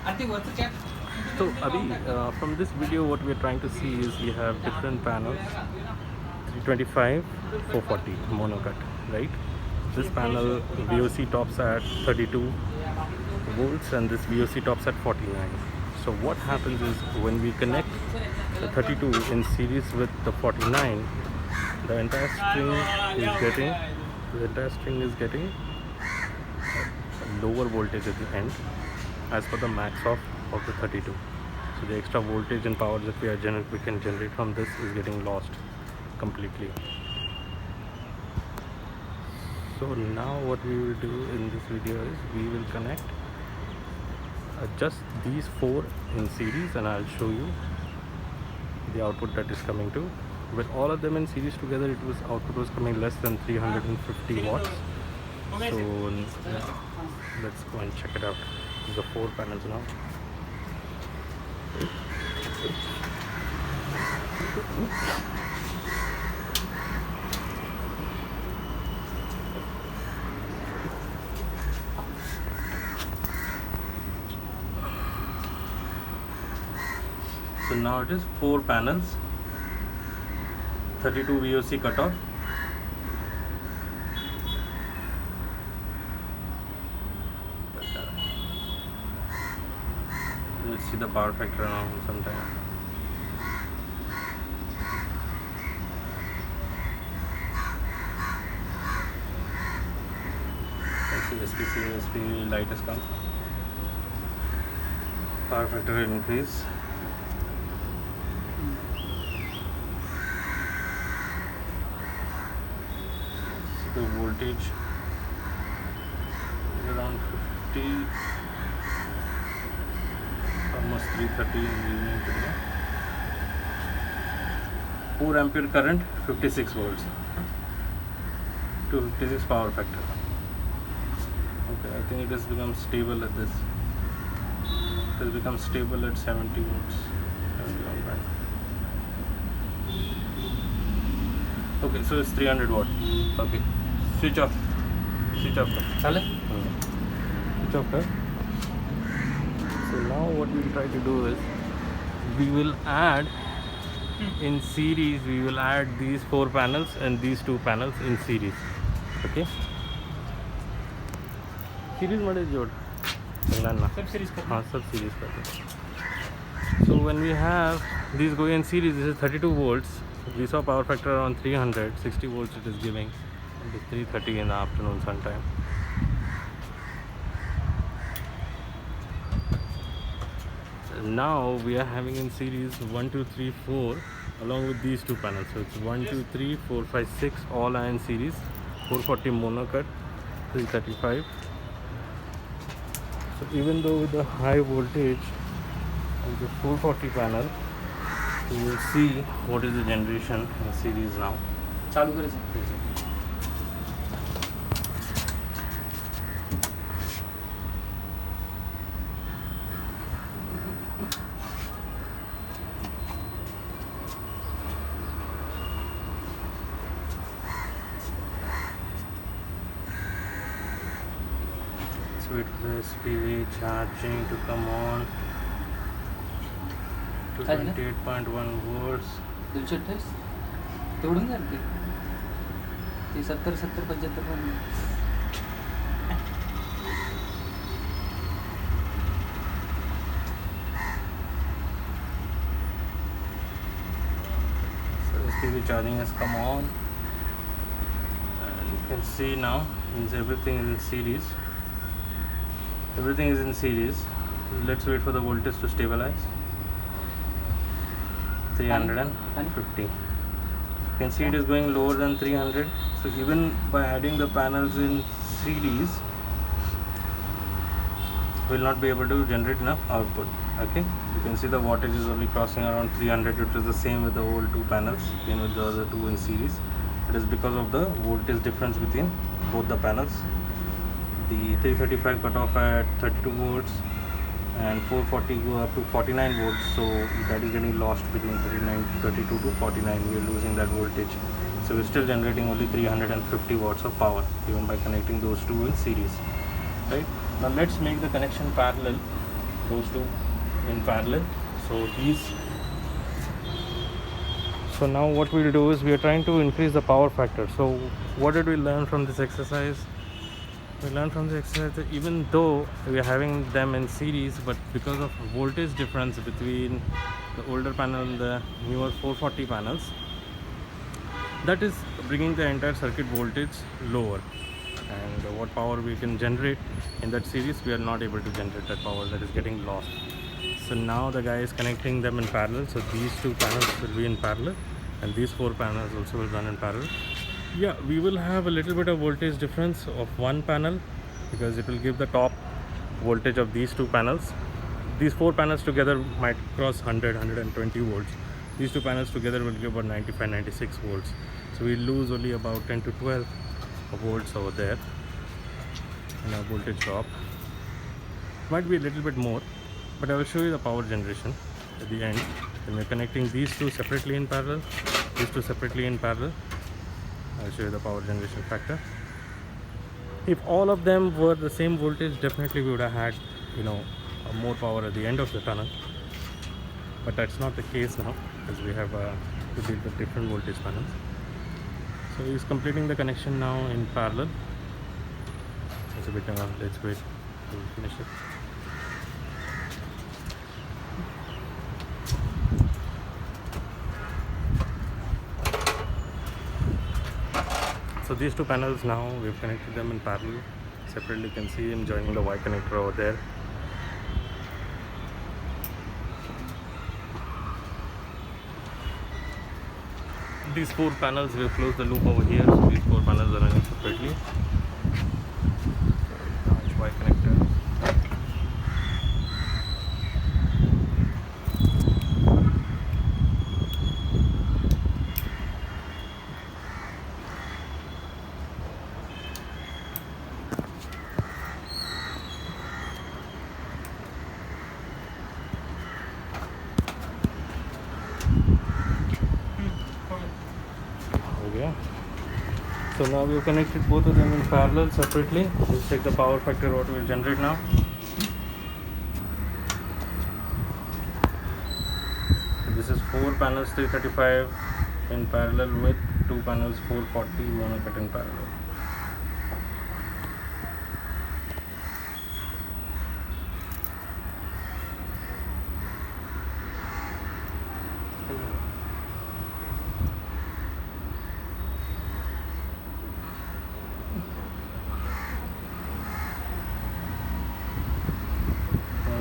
So Abhi, from this video what we are trying to see is we have different panels, 325, 440 monocut, right? This panel VOC tops at 32 volts and this VOC tops at 49. So what happens is when we connect the 32 in series with the 49, the entire string is getting a lower voltage at the end as per the max of the 32. So the extra voltage and power that we can generate from this is getting lost completely. So now what we will do in this video is we will connect just these four in series and I'll show you the output that is coming to. With all of them in series together, output was coming less than 350 watts. So let's go and check it out. These are four panels now. So now it is four panels, 32 VOC cutoff. Let's see the power factor now sometime. Let's see SPC light has come. Power factor will increase. The voltage is around 50, almost 330 today. 4 ampere current, 56 volts, 256 power factor. Okay, I think it has become stable at this. It has become stable at 70 volts. 71. Okay, so it's 300 watt. Okay, switch off. Switch off. Switch off. So now what we'll try to do is we will add in series. We will add these four panels and these two panels in series. Okay. Series मध्ये जोड़. सब series का. हाँ सब series का. So when we have these going in series, this is 32 volts. We saw power factor around 300, 60 volts it is giving, and it's 3:30 in the afternoon sometime. So now we are having in series 1, 2, 3, 4 along with these two panels. So it's 1, 2, 3, 4, 5, 6 all are in series. 440 monocut, 335. So even though with the high voltage of the 440 panel, you will see what is the generation in series now. चालू करें. Let's wait for the SPV charging to come on to 28.1 volts. 228 तेवढून झालं ते 70 75 So SPV charging has come on. You can see now means everything is in series. Everything is in series. Let's wait for the voltage to stabilize. 350. You can see it is going lower than 300. So even by adding the panels in series, we will not be able to generate enough output. Okay, you can see the wattage is only crossing around 300. It is the same with the old two panels, even with the other two in series. It is because of the voltage difference between both the panels. The 335 cut off at 32 volts and 440 go up to 49 volts, so that is getting lost between 32 to 49. We are losing that voltage, so we're still generating only 350 watts of power even by connecting those two in series, right? Now let's make the connection parallel those two in parallel. So now what we'll do is we are trying to increase the power factor. So what did we learn from this exercise? We learned from the exercise that even though we are having them in series, but because of voltage difference between the older panel and the newer 440 panels, that is bringing the entire circuit voltage lower, and what power we can generate in that series, we are not able to generate that power, that is getting lost. So now the guy is connecting them in parallel, so these two panels will be in parallel and these four panels also will run in parallel. Yeah, we will have a little bit of voltage difference of one panel because it will give the top voltage of these two panels. These four panels together might cross 120 volts. These two panels together will give about 95-96 volts. So we lose only about 10 to 12 volts over there, and our voltage drop might be a little bit more, but I will show you the power generation at the end. When we're connecting these two separately in parallel, these two separately in parallel, I'll show you the power generation factor. If all of them were the same voltage, definitely we would have had, more power at the end of the tunnel. But that's not the case now, because we have to deal with different voltage panels. So he's completing the connection now in parallel. It's a bit let's wait to finish it. So these two panels now, we've connected them in parallel. Separately, you can see him joining the Y connector over there. These four panels, we've closed the loop over here, so these four panels are running separately. Now it's Y connector. Okay. So now we've connected both of them in parallel separately. Let's check the power factor what will generate now. This is 4 panels 335 in parallel with 2 panels 440 monocut in parallel.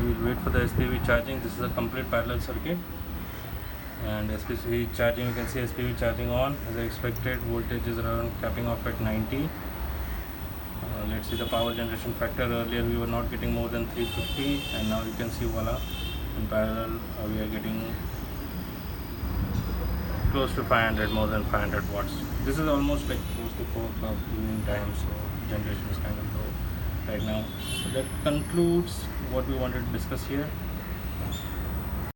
We'll wait for the SPV charging. This is a complete parallel circuit, and SPV charging, you can see SPV charging on as I expected. Voltage is around capping off at 90. Let's see the power generation factor. Earlier we were not getting more than 350, and now you can see voila, in parallel we are getting close to 500, more than 500 watts. This is almost like close to 4 o'clock evening time, so generation is kind of low right now. So that concludes what we wanted to discuss here.